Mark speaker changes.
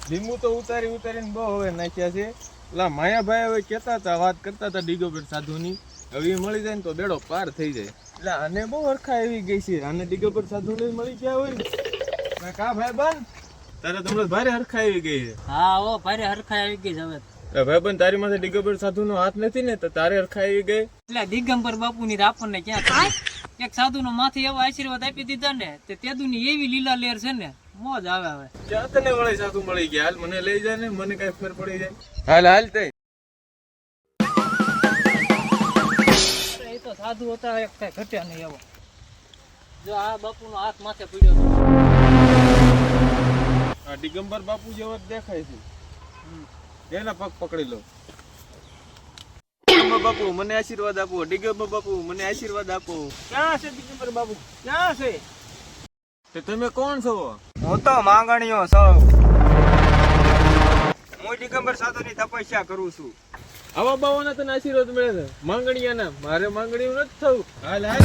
Speaker 1: લીંબુ તો ઉતારીને બહુ હવે નાખ્યા છે. પેલા માયાભાઈ હવે કહેતા હતા, વાત કરતા હતા ડિગોબર સાધુની. હવે એ મળી જાય ને તો બેડો પાર થઈ જાય. એટલે આને બહુ હરખા આવી ગઈ છે. આને ડિગોબર સાધુને મળી ગયા હોય ને કા ભાઈ બન તારે તમને ભારે હરખા આવી ગઈ છે.
Speaker 2: હા ઓ ભારે હરખા આવી ગઈ છે હવે.
Speaker 1: ભાઈ બન તારી માથે ડિગોબર સાધુનો હાથ નથી ને તો તારે હરખા આવી ગઈ.
Speaker 2: એટલે દિગંબર બાપુની આપણને ક્યાં થાય? એક સાધુનો માથે એવો આશીર્વાદ આપી દીધા ને તે તેદુની એવી લીલા લેર છે ને મોજ આવે હવે.
Speaker 1: ક્યાં તને વળી સાધુ મળી ગયા? હાલ મને લઈ જાય ને મને કઈ ફેર પડી જાય. હાલ હાલ તે
Speaker 2: એ તો સાધુ હતા એક કઈ ઘટ્યા નહીં એવો. જો આ બાપુનો હાથ માથે પડ્યો છે.
Speaker 1: આ દિગંબર બાપુ જેવો જ દેખાય છે. એના પગ પકડી લો. દિગંબર બાપુ મને આશીર્વાદ આપો. દિગંબર બાપુ મને આશીર્વાદ આપો.
Speaker 2: ક્યાં છે દિગંબર બાપુ? ક્યાં છે?
Speaker 1: તે તમે કોણ છો?
Speaker 3: હું તો માંગણીઓ છું. હું દિગંબર સાધુની તપસ્યા કરું છું.
Speaker 1: આવા બાવાના તને આશીર્વાદ મળે છે માંગણીયાના. મારે માંગણીયું નથી થવું. હાલ હાલ